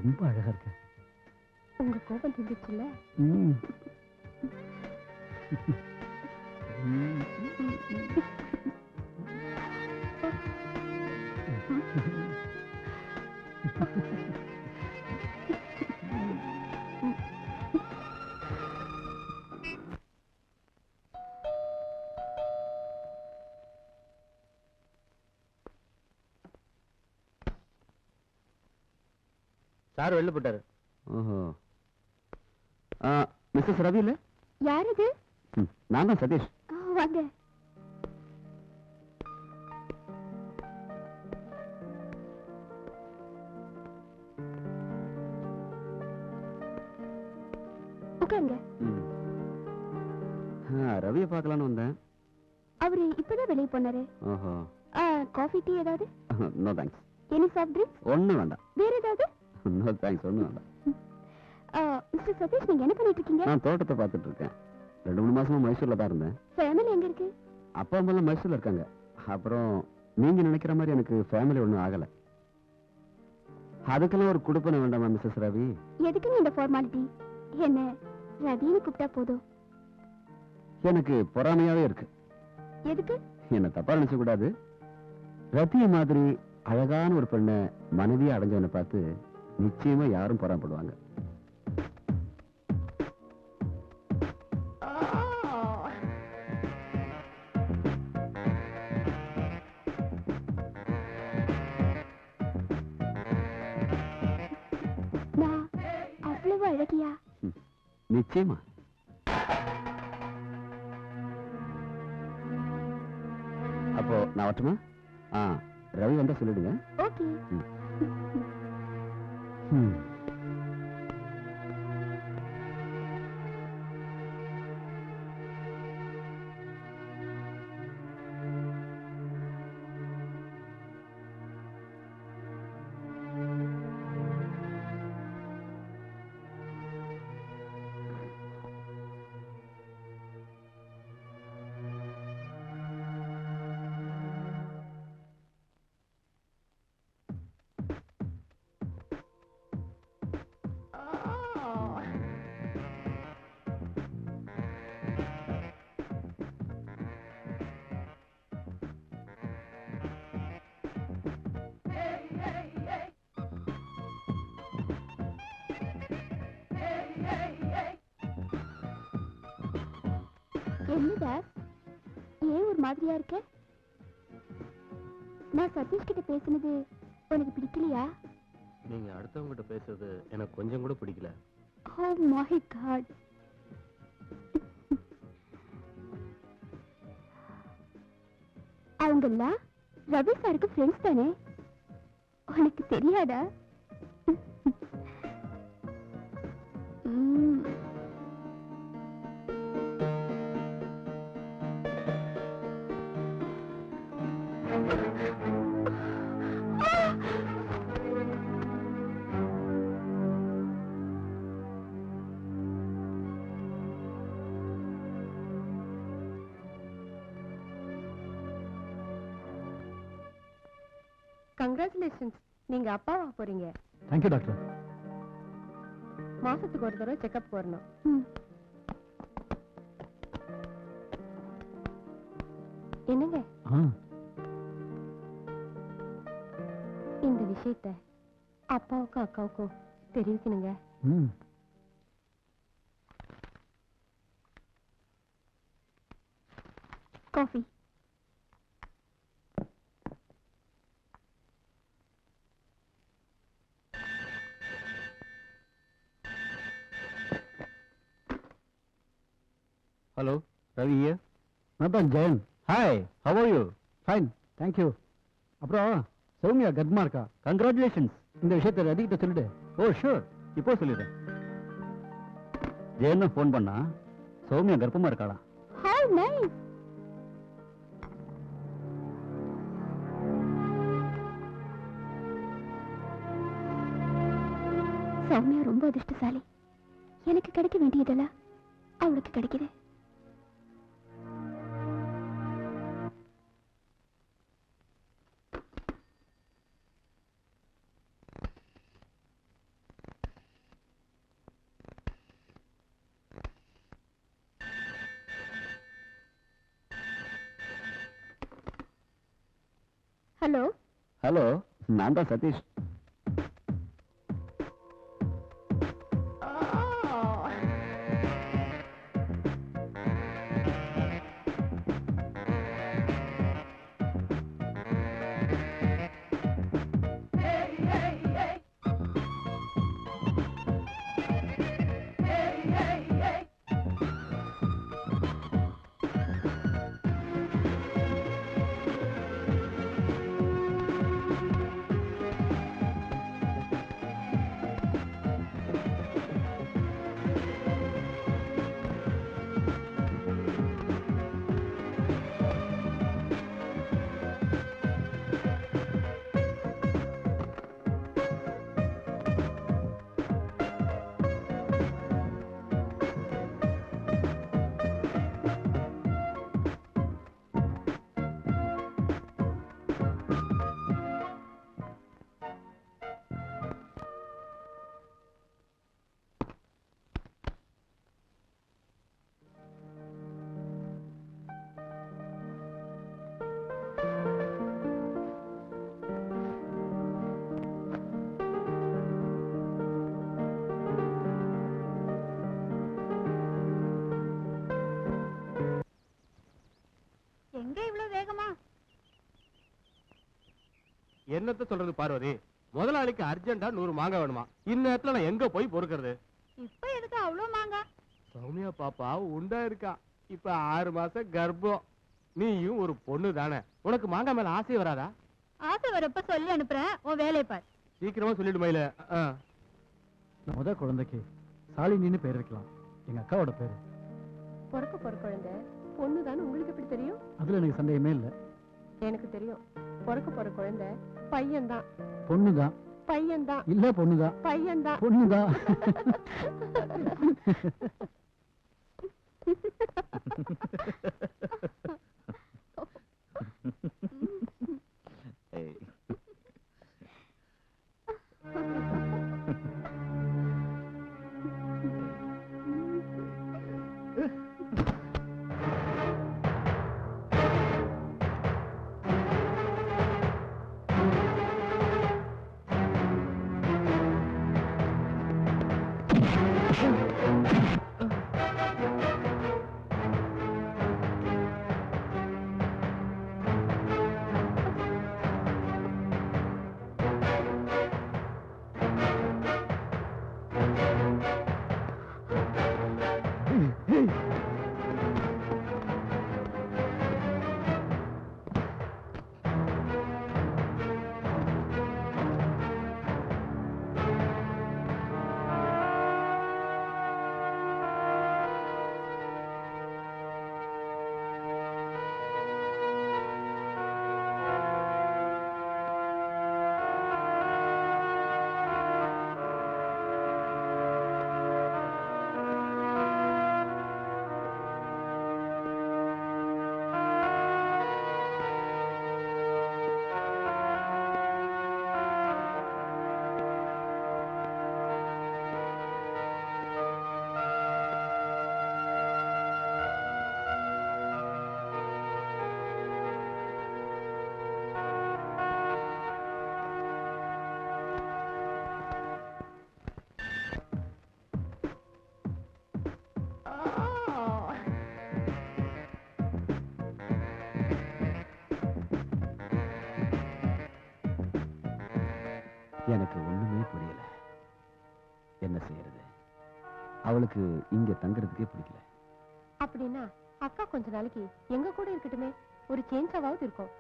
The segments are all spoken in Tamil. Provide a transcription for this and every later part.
ரொம்ப அழகா இருக்க. உங்க கோபம் தீர்ந்துச்சுல்ல? சார் வெளில போட்டாரு. ஓஹோ. மிஸ்ஸஸ் ரவி இல்ல? யார் இது? நான் தான் சதீஷ். வாங்க. உட்காருங்க. ரவியை பார்க்கலான்னு வந்தேன். அவரு இப்பதான் வெளியே போனாரு. ஓஹோ. காஃபி டீ ஏதாவது? No thanks. Any soft drinks? ஒன்றும் வேண்டாம். வேற ஏதாவது? நோ தேங்க்ஸ், ஒன்றும் வேண்டாம். மிஸ்டர் சதீஷ், நீங்க என்ன பண்ணிட்டு இருக்கீங்க? நான் தோட்டத்தை பார்த்துட்டு இருக்கேன். 2-3 மாசமா மைசூர்ல தான் இருந்தேன். ஃபேமிலி எங்க இருக்கு? அப்பா அம்மா எல்லாம் மைசூர்ல இருக்காங்க. அப்புறம் நீங்க நினைக்கிற மாதிரி எனக்கு ஃபேமிலி ஒன்றும் ஆகல. அதுக்கெல்லாம் ஒரு குடுப்பனை வேண்டாமா மிஸ்ஸஸ் ரவி? எதுக்குங்க இந்த ஃபார்மாலிட்டி? என்ன ரவின்னு கூப்பிட்டா போதும். எனக்கு பொறாமையாவே இருக்கு. எதுக்கு? என்ன தப்பா நினைச்ச கூடாது. ரத்திய மாதிரி அழகான ஒரு பெண்ணை மனைவியா அடைஞ்சவனை பார்த்து நிச்சயமா யாரும் பொறாமப்படுவாங்க. நான் அவ்வளவு அழகியா? நிச்சயமா. அப்போ நான் வரட்டுமா? ரவி வந்தா சொல்லிடுங்க. ஓகே. என்னடா ஏன் ஒரு மாதிரியா இருக்க? நான் சதீஷ் கிட்ட பேசினது உனக்கு பிடிக்கலையா? நீங்க அடுத்தவங்க கிட்ட பேசுறது எனக்கு கொஞ்சம் கூட பிடிக்கல. Oh my God. அவங்கெல்லாம் ரவி சாருக்கு ஃப்ரெண்ட்ஸ் தானே? உனக்கு தெரியாதா? கங்க்ராச்சுலேஷன்ஸ், நீங்க அப்பாவா போறீங்க. Thank you doctor. மாசத்துக்கு ஒரு தடவை செக்அப் வரணும். என்னங்க இந்த விஷயத்த அப்பாவுக்கும் அக்காவுக்கும் தெரிவிக்கணுங்க. காஃபி. Hello, Ravi here. நான் Jayan. Hi, how are you? Fine, thank you. அப்புறம் சௌமியா கர்ப்பமா இருக்கா. கங்க்ராச்சுலேஷன்ஸ். இந்த விஷயத்தை ரவி கிட்ட சொல்லிடு. ஓ ஷூர், இப்போ சொல்லிடுறேன். ஜெயன் ஃபோன் பண்ணா சௌமியா கர்ப்பமா இருக்காளா. How nice. சௌமியா ரொம்ப அதிர்ஷ்டசாலி. எனக்கு கிடைக்க வேண்டியதெல்லாம் அவளுக்கு கிடைக்குது. ஹலோ. ஹலோ, நான் தான் சதீஷ். எங்க இவ்வளவு வேகமா? என்னத்த சொல்றது பார்வதி, முதலாளிக்கு அர்ஜென்டா 100 மாங்காய் வேணுமா? இந்நேரத்துல நான் எங்க போய் பொறுக்கிறது? இப்ப எதுக்கு அவ்வளவு மாங்காய்? சௌமியா பாப்பா உண்டா இருக்கா, இப்ப 6 மாசம் கர்ப்பம். நீயும் ஒரு பொண்ணு தானே, உனக்கு மாங்காய் மேல ஆசை வராதா? ஆசை வரப்ப சொல்லி அனுப்புறேன், உன் வேலையை பார். சீக்கிரமா சொல்லிடு மயில. முத குழந்தைக்கு சாலினின்னு பேர் வைக்கலாம். எங்க அக்காவோட பேரு. பிறக்க போற குழந்தை பொண்ணுதான்னு உங்களுக்கு எப்படி தெரியும்? அதுல எனக்கு சந்தேகமே இல்ல. எனக்கு தெரியும். பிறக்க போற குழந்தை பையன்தான். பொண்ணுதான். பையன்தான். இல்ல பொண்ணுதான். பையன்தான். பொண்ணுதான். எனக்கு ஒண்ணுமே புரியல. என்ன செய்யறது? அவளுக்கு இங்க தங்குறதுக்கே பிடிக்கல. அப்படின்னா அக்கா கொஞ்ச நாளைக்கு எங்க கூட இருக்கட்டுமே, ஒரு சேஞ்சாவது இருக்கும்.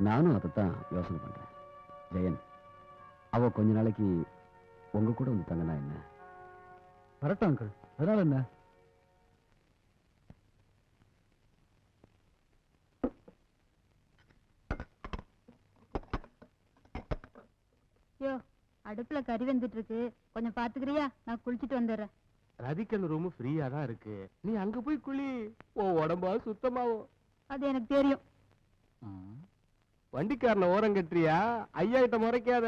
நானும் அதைத்தான் யோசனை பண்றேன். ஜெயன், அவ கொஞ்ச நாளைக்கு உங்க கூட வந்து தங்கினா என்ன? வரட்டும் அங்கிள், அதனால என்ன? யோ, அடுப்புல கறி வந்துட்டு இருக்கு, கொஞ்சம் பாத்துக்கிறியா? நான் குளிச்சிட்டு வந்துடுறேன். ரதிக்கன் ரூம் ஃப்ரீயா தான் இருக்கு, நீ அங்க போய் குளி, உன் உடம்பா சுத்தமாவும். அது எனக்கு தெரியும். வண்டிக்காரனை ஓரம் கட்டுறியா? ஐயா கிட்ட முறைக்காத.